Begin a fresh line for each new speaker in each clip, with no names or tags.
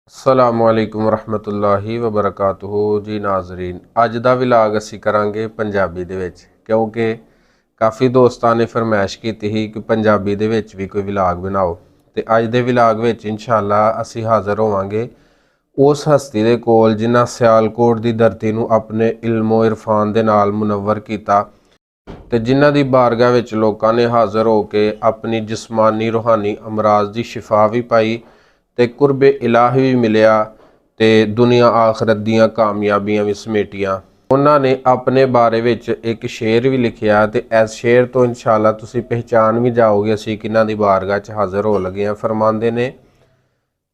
अस्सलामुअलैकुम वरहमतुल्लाहि वबरकातुहू जी नाज़रीन, अज का विलाग असी करांगे पंजाबी दे विच, क्योंकि काफ़ी दोस्तां ने फरमाइश की थी कि पंजाबी दे विच भी कोई विलाग बनाओ। तो अज दे विलाग विच इंशाअल्लाह असी हाज़र होवांगे उस हस्ती दे कोल जिन्हां सियालकोट की धरती नूं अपने इल्मो इरफान दे नाल मुनव्वर कीता ते जिन्हां दी बारगाह विच लोकां ने हाज़र हो के अपनी जिस्मानी रूहानी अमराज की शिफा भी पाई ते कुरबे इलाही भी मिलिया ते दुनिया आखरत दियां कामयाबियां भी समेटियां। उन्होंने अपने बारे विच एक शेर भी लिखिया ते इस शेर तो इंशाअल्लाह तुसी पहचान भी जाओगे असी किन्हां दी बारगाह च हाज़र हो लगे हैं। फरमांदे ने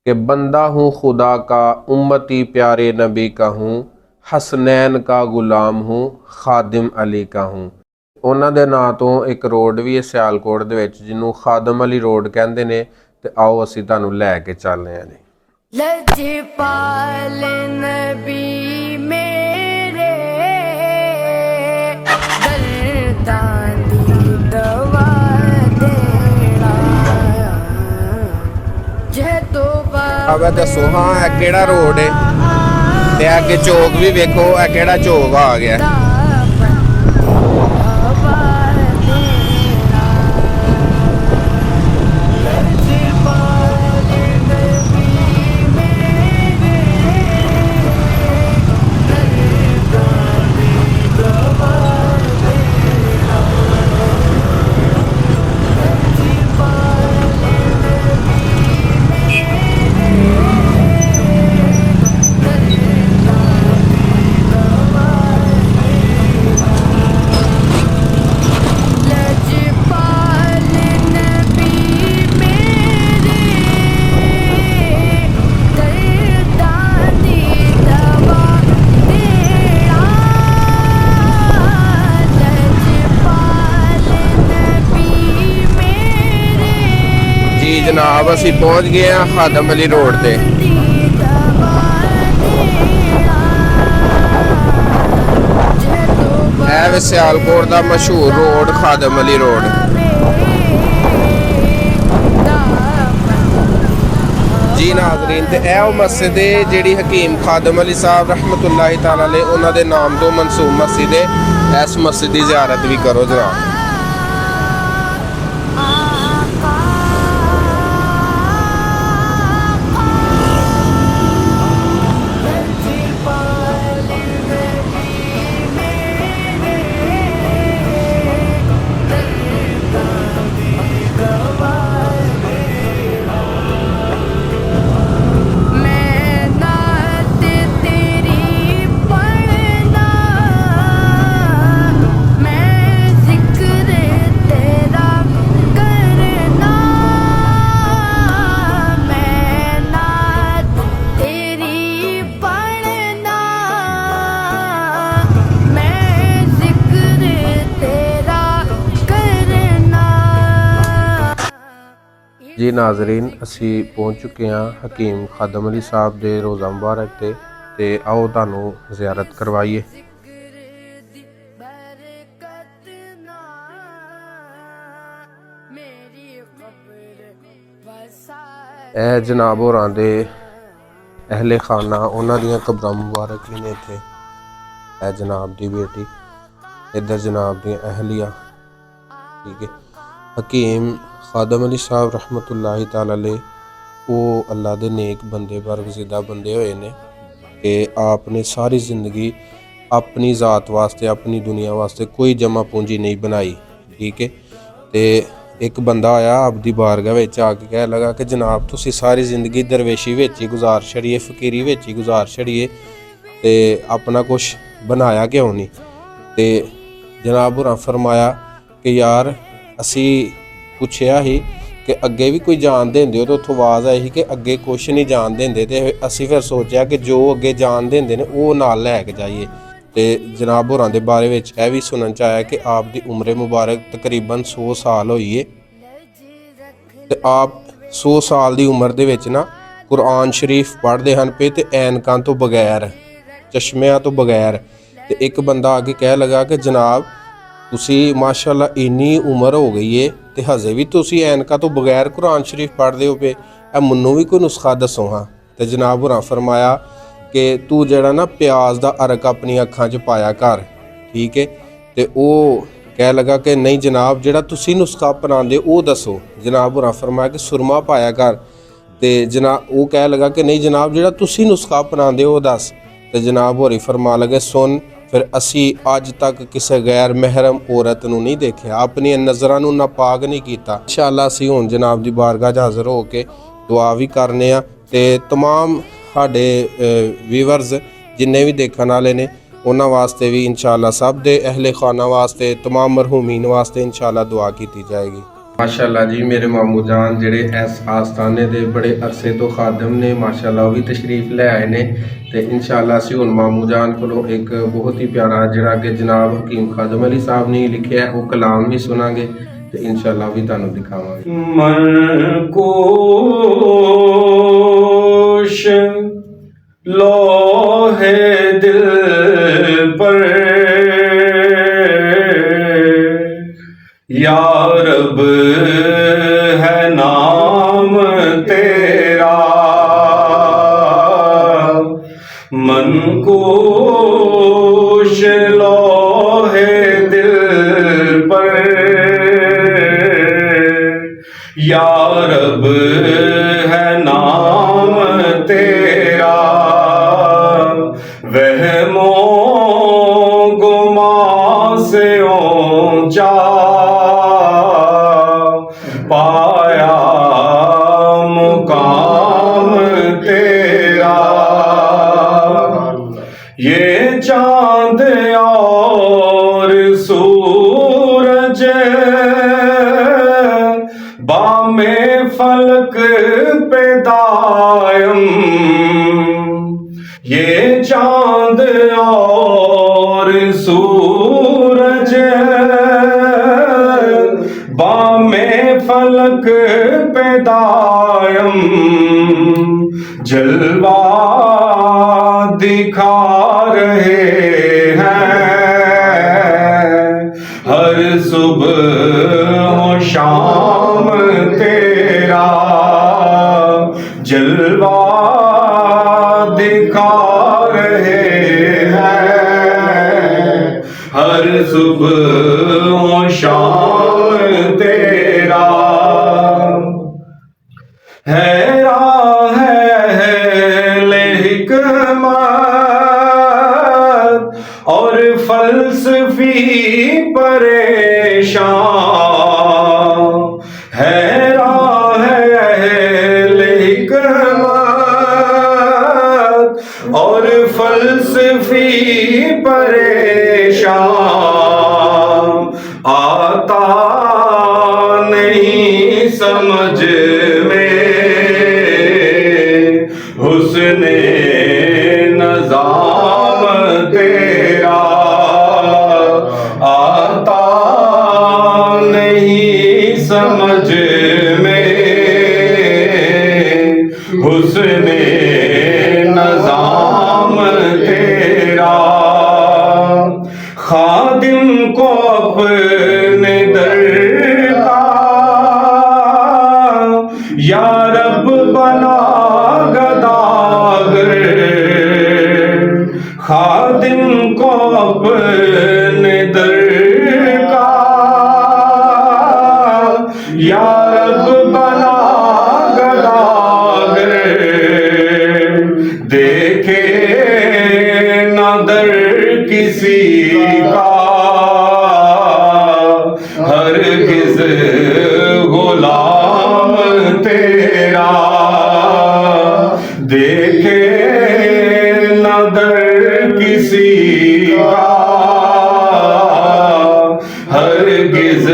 कि बंदा हूँ खुदा का, उम्मती प्यारे नबी का हूँ, हसनैन का गुलाम हूँ, खादिम अली का हूँ। उन्होंने दे नां तो एक रोड भी है सियालकोट दे विच जिन्हों खादम अली रोड कहते हैं। तो आओ असी तुहानू लैके चलने हैं जी।
लजपाल नबी मेरे दर्दां दी दवा देना जे तो
अब दसो हाँ है केड़ा रोड है ते अगे चौक भी वेखो है केड़ा चौक आ गया। जी जनाब असी पहुँच गए हैं खादम अली रोड पे। है सियालकोट का मशहूर रोड खादम अली रोड। जी नाज़रीन, तो यह मस्जिद है जी हकीम खादम अली साहब रहमतुल्लाहि तआला अलैह उन्होंने नाम तो मनसूब मस्जिद है। इस मस्जिद की ज़ियारत भी करो जनाब। जी नाज़रीन, असी पहुँच चुके हैं हकीम खादम अली साहब दे रोज़ा मुबारक ते आओ तुहानू ज़ियारत करवाइए। ए जनाब होरां दे अहले खाना उन्हां दियां कब्रां मुबारक भी ने इत्थे। ए जनाब दी बेटी, इधर जनाब दी अहलिया, ठीक है। हकीम खादम अली साहब रहमतुल्लाहि तआला अलैह वो अल्लाह दे नेक बंदे बरगज़िदा बंदे होए ने कि आपने सारी ज़िंदगी अपनी ज़ात वास्ते अपनी दुनिया वास्ते कोई जमा पूंजी नहीं बनाई, ठीक है। तो एक बंदा आया आपदी बारगाह विच आके कह लगा कि जनाब तुसी सारी ज़िंदगी दरवेशी विच ही गुजार छड़िए, फकीरी विच ही गुजार छड़िए ते अपना कुछ बनाया क्यों नहीं। तो जनाब होरां फरमाया कि यार असी पुछया ही कि अगे भी कोई जान देंदे हो, तो उत्थों आवाज़ आई कि अगे कुछ नहीं जान देंदे। ते असी फिर सोचा कि जो अगे जान देंदे ने वो नाल लैके जाइए। तो जनाब होरां दे बारे विच यह भी सुनन च आया कि आप दी उम्र मुबारक तकरीबन 100 साल होई है। ते आप 100 साल की उम्र दे विच ना कुरान शरीफ पढ़ते हैं पे ते ऐनकां तो बगैर, चश्मिਆਂ तो बगैर। तो एक बंदा आके कह लगा कि जनाब तुसी माशाअल्लाह इन्नी उम्र हो गई है तो हजे भी तुसी ऐनकां तो बगैर कुरान शरीफ पढ़ते हो पे, मैनूं भी कोई नुस्खा दसो हाँ। ਤੇ ਜਨਾਬ ਹੋਰਾਂ ਫਰਮਾਇਆ ਕਿ ਤੂੰ ਜਿਹੜਾ ਨਾ ਪਿਆਜ਼ ਦਾ ਅਰਕ ਆਪਣੀ ਅੱਖਾਂ 'ਚ ਪਾਇਆ ਕਰ, ਠੀਕ ਹੈ। ਤੇ ਉਹ ਕਹਿ ਲਗਾ ਕਿ ਨਹੀਂ ਜਨਾਬ, ਜਿਹੜਾ ਤੁਸੀਂ ਨੁਸਖਾ ਅਪਣਾਉਂਦੇ ਉਹ ਦੱਸੋ। ਜਨਾਬ ਹੋਰਾਂ ਫਰਮਾਇਆ ਕਿ ਸੁਰਮਾ ਪਾਇਆ ਕਰ। ਤੇ ਉਹ ਕਹਿ ਲਗਾ ਕਿ ਨਹੀਂ ਜਨਾਬ, ਜਿਹੜਾ ਤੁਸੀਂ ਨੁਸਖਾ ਅਪਣਾਉਂਦੇ ਉਹ ਦੱਸ। ਤੇ ਜਨਾਬ ਹੋਰੀ ਫਰਮਾ ਲਗੇ ਸੁਣ, ਫਿਰ ਅਸੀਂ ਅੱਜ ਤੱਕ ਕਿਸੇ ਗੈਰ ਮਹਿਰਮ ਔਰਤ ਨੂੰ ਨਹੀਂ ਦੇਖਿਆ, ਆਪਣੀਆਂ ਨਜ਼ਰਾਂ ਨੂੰ ਨਾਪਾਕ ਨਹੀਂ ਕੀਤਾ। ਇਨਸ਼ਾਅੱਲਾ ਅਸੀਂ ਹੁਣ ਜਨਾਬ ਦੀ ਬਾਰਗਾਹ 'ਚ ਹਾਜ਼ਰ ਹੋ ਕੇ ਦੁਆ ਵੀ ਕਰਨੇ ਆ। ਤੇ तमाम ਸਾਡੇ ਵੀਵਰਸ ਜਿੰਨੇ ਵੀ ਦੇਖਣ ਵਾਲੇ ਨੇ ਉਹਨਾਂ ਵਾਸਤੇ ਵੀ ਇਨਸ਼ਾਅੱਲਾ ਸਭ ਦੇ ਅਹਿਲੇ ਖਾਨਾ ਵਾਸਤੇ तमाम ਮਰਹੂਮੀਨ ਵਾਸਤੇ ਇਨਸ਼ਾਅੱਲਾ ਦੁਆ ਕੀਤੀ ਜਾਏਗੀ। ਮਾਸ਼ਾਅੱਲਾ ਜੀ, ਮੇਰੇ ਮਾਮੂ ਜਾਨ ਜਿਹੜੇ ਇਸ ਆਸਤਾਨੇ ਦੇ ਬੜੇ ਅਰਸੇ ਤੋਂ ਖਾਦਮ ਨੇ, ਮਾਸ਼ਾਅੱਲਾ ਉਹ ਵੀ ਤਸ਼ਰੀਫ ਲੈ ਆਏ ਨੇ। ਤੇ ਇਨਸ਼ਾਅੱਲਾ ਅਸੀਂ ਹੁਣ ਮਾਮੂ ਜਾਨ ਕੋਲੋਂ ਇੱਕ ਬਹੁਤ ਹੀ ਪਿਆਰਾ ਜਿਹੜਾ ਕਿ ਜਨਾਬ ਹਕੀਮ ਖਾਦਮ ਅਲੀ ਸਾਹਿਬ ਨੇ ਲਿਖਿਆ ਉਹ ਕਲਾਮ ਵੀ ਸੁਣਾਂਗੇ ਤੇ ਇਨਸ਼ਾਅੱਲਾ ਵੀ ਤੁਹਾਨੂੰ ਦਿਖਾਵਾਂਗੇ।
मन कोश लोहे दिल पर या रब है नाम तेरा, मन कोश लोहे दिल पर या रब है नाम तेरा, वहमो गुमा से ऊंचा पाया मुकाम तेरा, ये चांद और सूरज बामे फलक पे दायम, ये चांद और सूरज बामे फलक पे दायम, जलवा दिखा रहे हैं हर सुबह और शाम तेरा, जलवा दिखा रहे हैं हर सुबह और शाम तेरा, है राह है हिकमत और फलसफी परेशान, है राह हिकमत और फलसफी परेशान, आता नहीं समझ में हुस्ने नज़ाम तेरा, आता नहीं समझ में हुस्ने नज़ाम तेरा, खादिम को अपने दर का या रब बना गदागर, खादिम को अपने दर का या रब बना गदागर, देखे न दर किसी का हर किस गुलाम तेरा, देखे न दर किसी का हर किस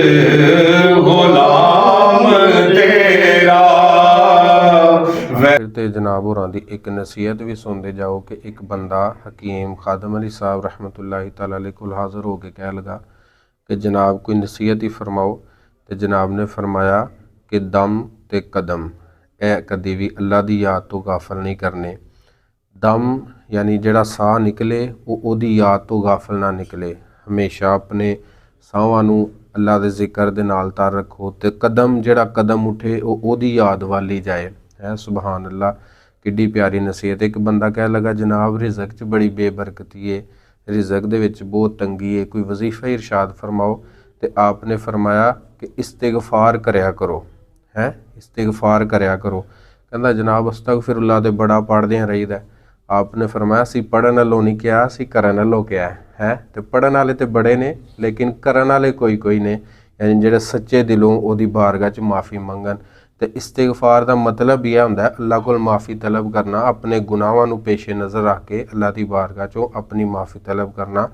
गुलाम तेरा।
ਫਿਰ ਤੇ ਜਨਾਬ ਹੋਰਾਂ ਦੀ ਇੱਕ ਨਸੀਹਤ ਵੀ ਸੁਣਦੇ ਜਾਓ ਕਿ ਇੱਕ ਬੰਦਾ ਹਕੀਮ ਖਾਦਮ ਅਲੀ ਸਾਹਿਬ ਰਹਿਮਤੁல்லாhi ਤਾਲਾ ਅਲੈਹ ਕੋਲ ਹਾਜ਼ਰ ਹੋ ਕੇ ਕਹਿ ਲਗਾ ਕਿ ਜਨਾਬ ਕੋਈ ਨਸੀਹਤ ਹੀ ਫਰਮਾਓ। ਤੇ ਜਨਾਬ ਨੇ ਫਰਮਾਇਆ ਕਿ ਦਮ ਤੇ ਕਦਮ ਇਹ ਕਦੀ ਵੀ ਅੱਲਾ ਦੀ ਯਾਦ ਤੋਂ ਗਾਫਲ ਨਹੀਂ ਕਰਨੇ। ਦਮ ਯਾਨੀ ਜਿਹੜਾ ਸਾਹ ਨਿਕਲੇ ਉਹ ਉਹਦੀ ਯਾਦ ਤੋਂ ਗਾਫਲ ਨਾ ਨਿਕਲੇ, ਹਮੇਸ਼ਾ ਆਪਣੇ ਸਾਹਾਂ ਨੂੰ ਅੱਲਾ ਦੇ ਜ਼ਿਕਰ ਦੇ ਨਾਲ ਤਾਰ ਰੱਖੋ। ਤੇ ਕਦਮ ਜਿਹੜਾ ਕਦਮ ਉੱਠੇ ਉਹ ਉਹਦੀ ਯਾਦ ਵੱਲ ਹੀ ਜਾਏ। ਹੈ ਸੁਬਹਾਨ ਅੱਲਾ। ਕਿੱਡੀ ਪਿਆਰੀ ਨਸੀਹਤ। ਇੱਕ ਬੰਦਾ ਕਹਿ ਲਗਾ ਜਨਾਬ ਰਿਜ਼ਕ 'ਚ ਬੜੀ ਬੇਬਰਕਤੀ ਹੈ, ਰਿਜ਼ਕ ਦੇ ਵਿੱਚ ਬਹੁਤ ਤੰਗੀ ਹੈ, ਕੋਈ ਵਜ਼ੀਫਾ ਹੀ ਇਰਸ਼ਾਦ ਫਰਮਾਓ। ਤੇ ਆਪ ਨੇ ਫਰਮਾਇਆ ਕਿ ਇਸਤਿਗਫਾਰ ਕਰਿਆ ਕਰੋ, ਹੈ ਇਸਤਿਗਫਾਰ ਕਰਿਆ ਕਰੋ। ਕਹਿੰਦਾ ਜਨਾਬ ਅਸਤਗਫਿरुल्लाह ਤੇ ਬੜਾ ਪੜ੍ਹਦਿਆਂ ਰਹੀਦਾ। ਆਪ ਨੇ ਫਰਮਾਇਆ ਅਸੀਂ ਪੜ੍ਹਨ ਵਾਲੋਂ ਨਹੀਂ ਕਿਹਾ, ਅਸੀਂ ਕਰਨ ਵਾਲੋਂ ਕਿਹਾ ਹੈ। ਤੇ ਪੜ੍ਹਨ ਵਾਲੇ ਤੇ ਬੜੇ ਨੇ ਲੇਕਿਨ ਕਰਨ ਵਾਲੇ ਕੋਈ ਨੇ, ਯਾਨੀ ਜਿਹੜੇ ਸੱਚੇ ਦਿਲੋਂ ਉਹਦੀ ਬਾਰਗਾਹ 'ਚ ਮਾफ़ੀ ਮੰਗਣ। ਤੇ ਇਸਤਿਗਫਾਰ ਦਾ ਮਤਲਬ ਇਹ ਹੁੰਦਾ ਹੈ ਅੱਲਾਹ ਕੋਲ ਮਾफ़ੀ ਤਲਬ ਕਰਨਾ, ਆਪਣੇ ਗੁਨਾਹਾਂ ਨੂੰ ਪੇਸ਼ੇ ਨਜ਼ਰ ਰੱਖ ਕੇ ਅੱਲਾਹ ਦੀ ਬਾਰਗਾਹ 'ਚੋਂ ਆਪਣੀ ਮਾफ़ੀ ਤਲਬ ਕਰਨਾ।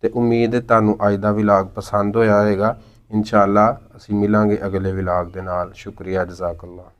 ਤੇ ਉਮੀਦ ਹੈ ਤੁਹਾਨੂੰ ਅੱਜ ਦਾ ਵਿਲਾਗ ਪਸੰਦ ਹੋਇਆ ਹੋਵੇਗਾ। इंशाअल्लाह ਅਸੀਂ ਮਿਲਾਂਗੇ ਅਗਲੇ ਵਿਲਾਗ ਦੇ ਨਾਲ। ਸ਼ੁਕਰੀਆ, ਜਜ਼ਾਕੱਲਾ।